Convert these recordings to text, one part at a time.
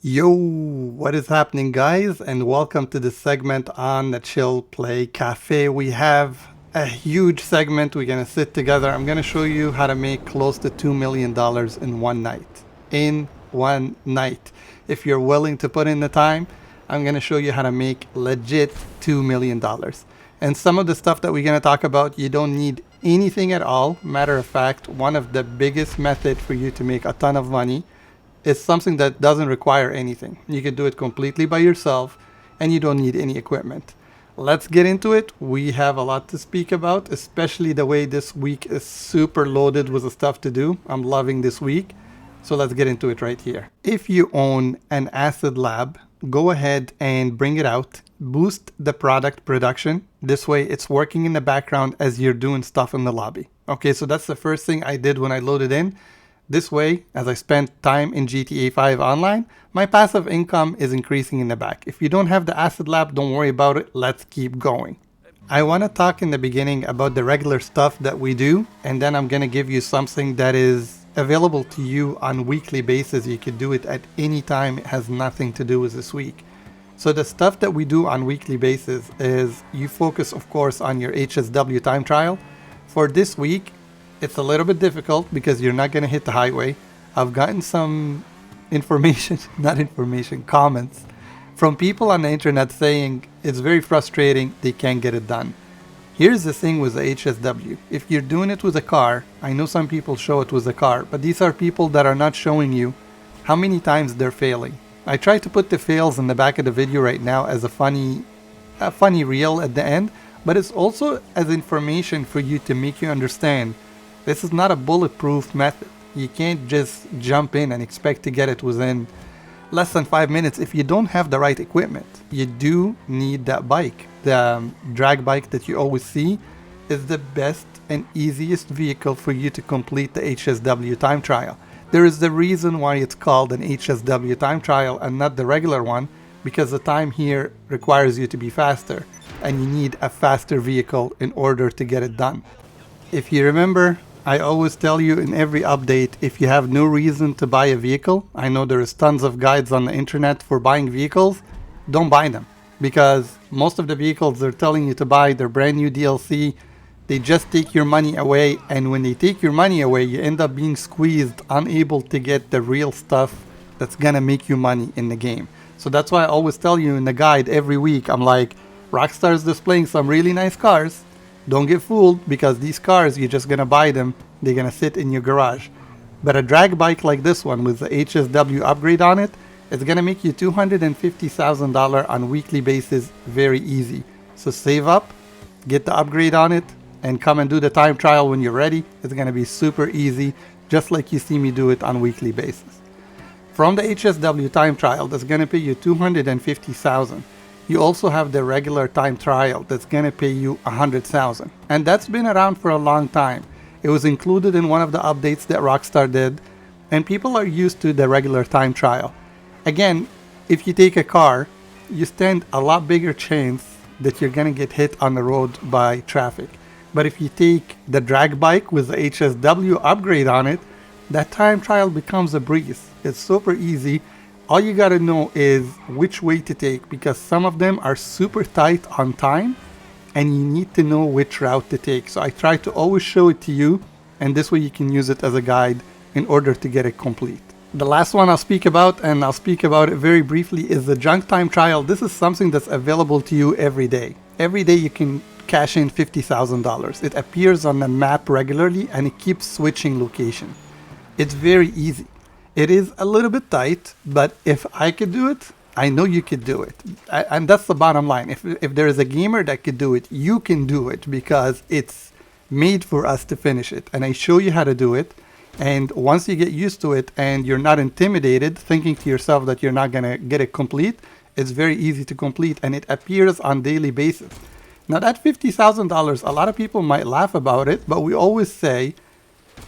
Yo, what is happening, guys? And welcome to this segment on the Chill Play Cafe. We have a huge segment. We're gonna sit together. I'm gonna show you how to make close to $2 million in one night. In one night. If you're willing to put in the time, I'm gonna show you how to make legit $2 million. And some of the stuff that we're gonna talk about, you don't need anything at all. Matter of fact, one of the biggest methods for you to make a ton of money is something that doesn't require anything. You can do it completely by yourself and you don't need any equipment. Let's get into it. We have a lot to speak about, especially the way this week is super loaded with the stuff to do. I'm loving this week. So let's get into it right here. If you own an acid lab, go ahead and bring it out. Boost the product production. This way it's working in the background as you're doing stuff in the lobby. Okay, so that's the first thing I did when I loaded in. This way, as I spent time in GTA 5 online, my passive income is increasing in the back. If you don't have the Acid Lab, don't worry about it. Let's keep going. I want to talk in the beginning about the regular stuff that we do, and then I'm going to give you something that is available to you on weekly basis. You could do it at any time. It has nothing to do with this week. So the stuff that we do on weekly basis is you focus, of course, on your HSW time trial. For this week, it's a little bit difficult because you're not going to hit the highway. I've gotten some comments from people on the internet saying it's very frustrating, they can't get it done. Here's the thing with the HSW. If you're doing it with a car, I know some people show it with a car, but these are people that are not showing you how many times they're failing. I try to put the fails in the back of the video right now as a funny reel at the end, but it's also as information for you to make you understand this is not a bulletproof method. You can't just jump in and expect to get it within less than 5 minutes if you don't have the right equipment. You do need that bike. The drag bike that you always see is the best and easiest vehicle for you to complete the HSW time trial. There is the reason why it's called an HSW time trial and not the regular one, because the time here requires you to be faster and you need a faster vehicle in order to get it done. If you remember, I always tell you in every update, if you have no reason to buy a vehicle, I know there is tons of guides on the internet for buying vehicles, don't buy them. Because most of the vehicles they're telling you to buy, they're brand new DLC, they just take your money away, and when they take your money away, you end up being squeezed, unable to get the real stuff that's gonna make you money in the game. So that's why I always tell you in the guide every week, I'm like, Rockstar is displaying some really nice cars. Don't get fooled, because these cars, you're just gonna buy them, they're gonna sit in your garage. But a drag bike like this one with the HSW upgrade on it, it's gonna make you $250,000 on a weekly basis very easy. So save up, get the upgrade on it, and come and do the time trial when you're ready. It's gonna be super easy, just like you see me do it on a weekly basis. From the HSW time trial, that's gonna pay you $250,000. You also have the regular time trial that's gonna pay you $100,000, and that's been around for a long time. It was included in one of the updates that Rockstar did, and people are used to the regular time trial. Again, if you take a car, you stand a lot bigger chance that you're gonna get hit on the road by traffic. But if you take the drag bike with the HSW upgrade on it, that time trial becomes a breeze. It's super easy. All you gotta know is which way to take, because some of them are super tight on time and you need to know which route to take. So I try to always show it to you, and this way you can use it as a guide in order to get it complete. The last one I'll speak about, and I'll speak about it very briefly, is the junk time trial. This is something that's available to you every day. Every day you can cash in $50,000. It appears on the map regularly and it keeps switching location. It's very easy. It is a little bit tight, but if I could do it, I know you could do it. And that's the bottom line. If there is a gamer that could do it, you can do it, because it's made for us to finish it. And I show you how to do it. And once you get used to it and you're not intimidated, thinking to yourself that you're not going to get it complete, it's very easy to complete, and it appears on daily basis. Now that $50,000, a lot of people might laugh about it, but we always say,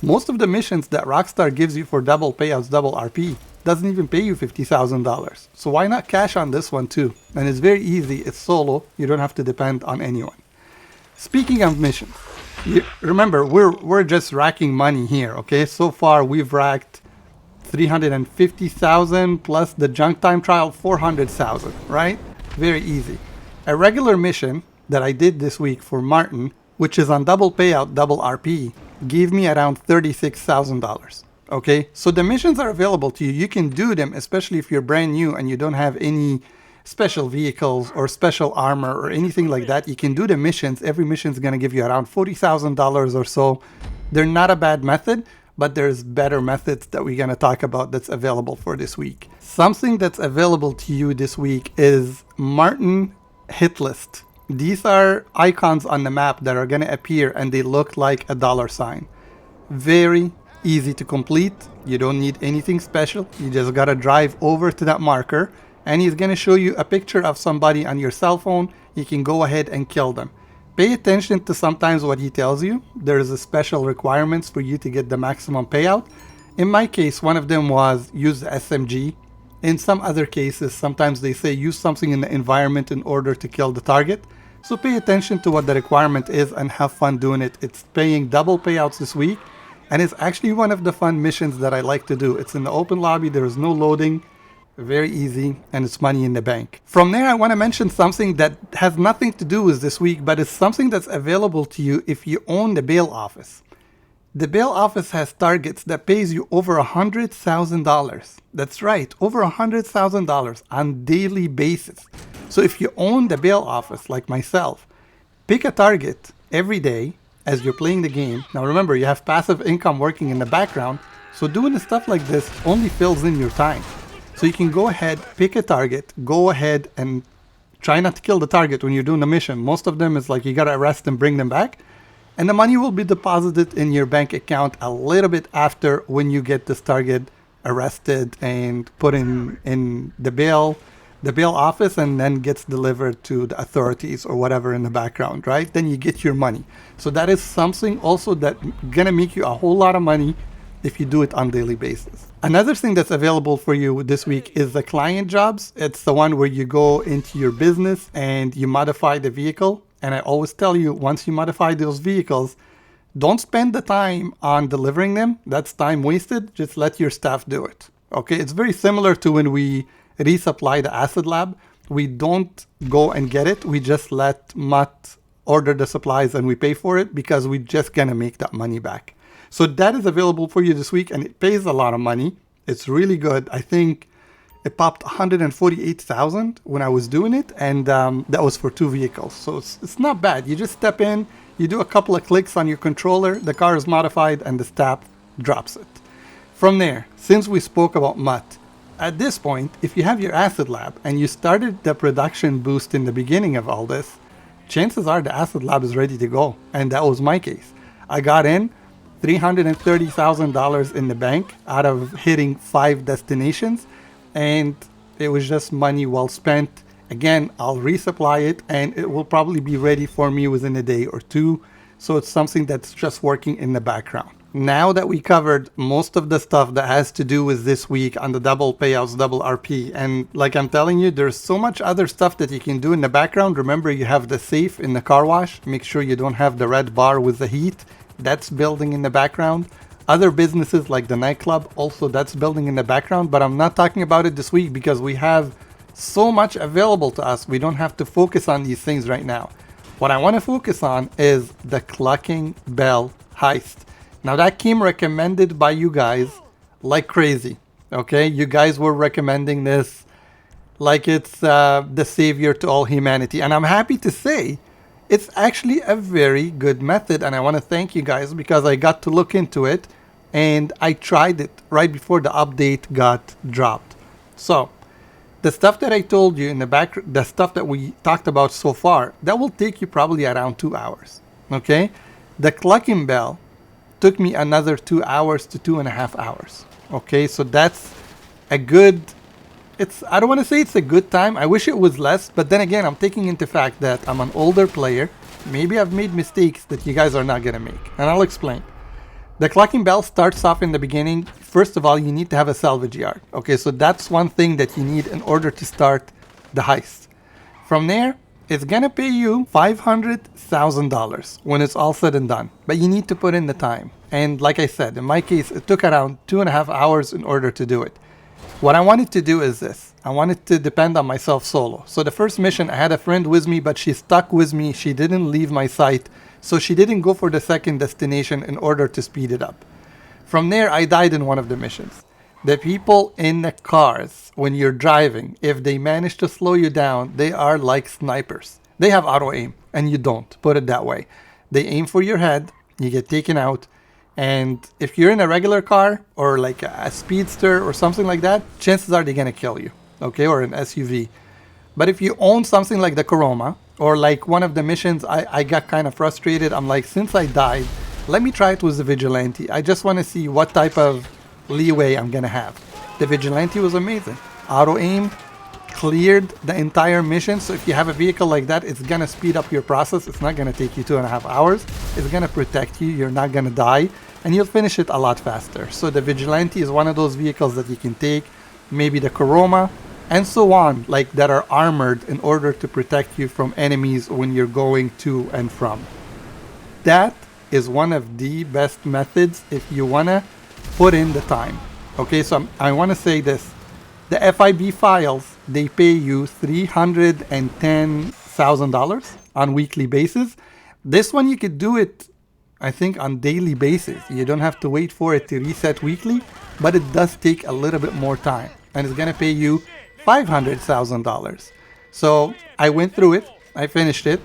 most of the missions that Rockstar gives you for double payouts, double RP, doesn't even pay you $50,000. So why not cash on this one too? And it's very easy, it's solo, you don't have to depend on anyone. Speaking of missions, remember, we're just racking money here, okay? So far we've racked 350,000 plus the junk time trial, 400,000, right? Very easy. A regular mission that I did this week for Martin, which is on double payout, double RP, gave me around $36,000. Okay, so the missions are available to you. You can do them, especially if you're brand new and you don't have any special vehicles or special armor or anything like that. You can do the missions. Every mission is going to give you around $40,000 or so. They're not a bad method, but there's better methods that we're going to talk about that's available for this week. Something that's available to you this week is Martin hit list. These are icons on the map that are going to appear and they look like a dollar sign. Very easy to complete. You don't need anything special. You just got to drive over to that marker and he's going to show you a picture of somebody on your cell phone. You can go ahead and kill them. Pay attention to sometimes what he tells you. There's a special requirements for you to get the maximum payout. In my case, one of them was use the SMG. In some other cases, sometimes they say use something in the environment in order to kill the target. So pay attention to what the requirement is and have fun doing it. It's paying double payouts this week. And it's actually one of the fun missions that I like to do. It's in the open lobby. There is no loading. Very easy. And it's money in the bank. From there, I want to mention something that has nothing to do with this week, but it's something that's available to you if you own the bail office. The bail office has targets that pays you over $100,000. That's right, over $100,000 on daily basis. So if you own the bail office like myself, pick a target every day as you're playing the game. Now remember, you have passive income working in the background, so doing stuff like this only fills in your time. So you can go ahead, pick a target, go ahead and try not to kill the target when you're doing a mission. Most of them is like you gotta arrest them, bring them back, and the money will be deposited in your bank account a little bit after when you get this target arrested and put in the bail office and then gets delivered to the authorities or whatever in the background, right? Then you get your money. So that is something also that gonna make you a whole lot of money if you do it on daily basis. Another thing that's available for you this week is the client jobs. It's the one where you go into your business and you modify the vehicle. And I always tell you, once you modify those vehicles, don't spend the time on delivering them. That's time wasted. Just let your staff do it. Okay, it's very similar to when we resupply the acid lab. We don't go and get it. We just let Mutt order the supplies and we pay for it because we're just gonna make that money back. So that is available for you this week and it pays a lot of money. It's really good. I think it popped 148,000 when I was doing it, and that was for 2 vehicles. So it's not bad. You just step in, you do a couple of clicks on your controller, the car is modified, and the staff drops it. From there, since we spoke about Mutt, at this point, if you have your acid lab and you started the production boost in the beginning of all this, chances are the acid lab is ready to go. And that was my case. I got in $330,000 in the bank out of hitting 5 destinations. And it was just money well spent. Again, I'll resupply it and it will probably be ready for me within a day or 2. So it's something that's just working in the background. Now that we covered most of the stuff that has to do with this week on the double payouts, double RP, and like I'm telling you, there's so much other stuff that you can do in the background. Remember, you have the safe in the car wash. Make sure you don't have the red bar with the heat. That's building in the background. Other businesses like the nightclub, also that's building in the background, but I'm not talking about it this week because we have so much available to us. We don't have to focus on these things right now. What I want to focus on is the clucking bell heist. Now that came recommended by you guys like crazy, okay? You guys were recommending this like it's the savior to all humanity. And I'm happy to say it's actually a very good method. And I want to thank you guys because I got to look into it and I tried it right before the update got dropped. So the stuff that I told you in the back, the stuff that we talked about so far, that will take you probably around 2 hours, okay? The clucking bell took me another 2 hours to 2.5 hours. Okay, so that's a good, I don't want to say it's a good time. I wish it was less, but then again, I'm taking into fact that I'm an older player. Maybe I've made mistakes that you guys are not going to make, and I'll explain. The clucking bell starts off in the beginning. First of all, you need to have a salvage yard. Okay, so that's one thing that you need in order to start the heist. From there, It's gonna pay you $500,000 when it's all said and done. But you need to put in the time. And like I said, in my case, it took around 2.5 hours in order to do it. What I wanted to do is this. I wanted to depend on myself solo. So the first mission, I had a friend with me, but she stuck with me. She didn't leave my site. So she didn't go for the second destination in order to speed it up. From there, I died in one of the missions. The people in the cars, when you're driving, if they manage to slow you down, they are like snipers. They have auto aim, and you don't, put it that way. They aim for your head, you get taken out, and if you're in a regular car, or like a speedster or something like that, chances are they're gonna kill you, okay, or an SUV. But if you own something like the Coroma, or like one of the missions, I got kind of frustrated. I'm like, since I died, let me try it with the Vigilante. I just want to see what type of leeway I'm gonna have. The Vigilante was amazing. Auto aim, cleared the entire mission. So if you have a vehicle like that, it's gonna speed up your process. It's not gonna take you 2.5 hours. It's gonna protect you. You're not gonna die, and you'll finish it a lot faster. So the Vigilante is one of those vehicles that you can take. Maybe the Coroma, and so on, like that are armored in order to protect you from enemies when you're going to and from. That is one of the best methods if you wanna put in the time. Okay, so I want to say this. The FIB files, they pay you $310,000 on weekly basis. This one you could do it, I think, on daily basis. You don't have to wait for it to reset weekly, but it does take a little bit more time, and it's gonna pay you $500,000. So I went through it, I finished it,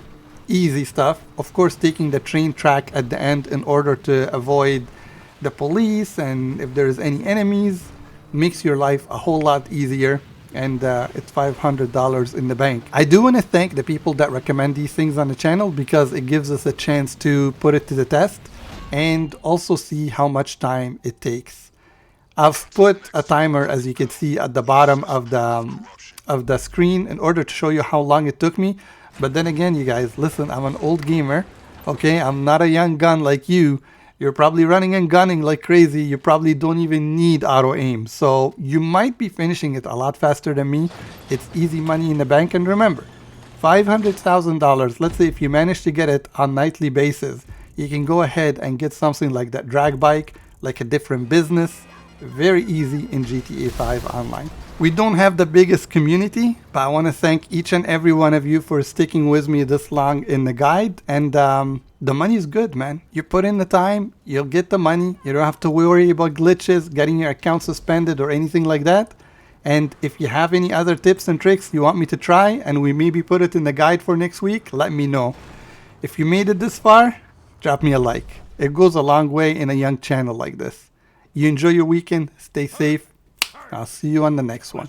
easy stuff. Of course, taking the train track at the end in order to avoid the police, and if there's any enemies, makes your life a whole lot easier, and it's $500 in the bank. I do want to thank the people that recommend these things on the channel, because it gives us a chance to put it to the test and also see how much time it takes. I've put a timer, as you can see at the bottom of the screen, in order to show you how long it took me. But then again, you guys, listen, I'm an old gamer, okay? I'm not a young gun like you. You're probably running and gunning like crazy. You probably don't even need auto aim. So you might be finishing it a lot faster than me. It's easy money in the bank. And remember, $500,000, let's say if you manage to get it on nightly basis, you can go ahead and get something like that drag bike, like a different business. Very easy in GTA 5 online. We don't have the biggest community, but I want to thank each and every one of you for sticking with me this long in the guide. And the money is good, man. You put in the time, you'll get the money. You don't have to worry about glitches, getting your account suspended or anything like that. And if you have any other tips and tricks you want me to try, and we maybe put it in the guide for next week, let me know. If you made it this far, drop me a like. It goes a long way in a young channel like this. You enjoy your weekend, stay safe. I'll see you on the next one.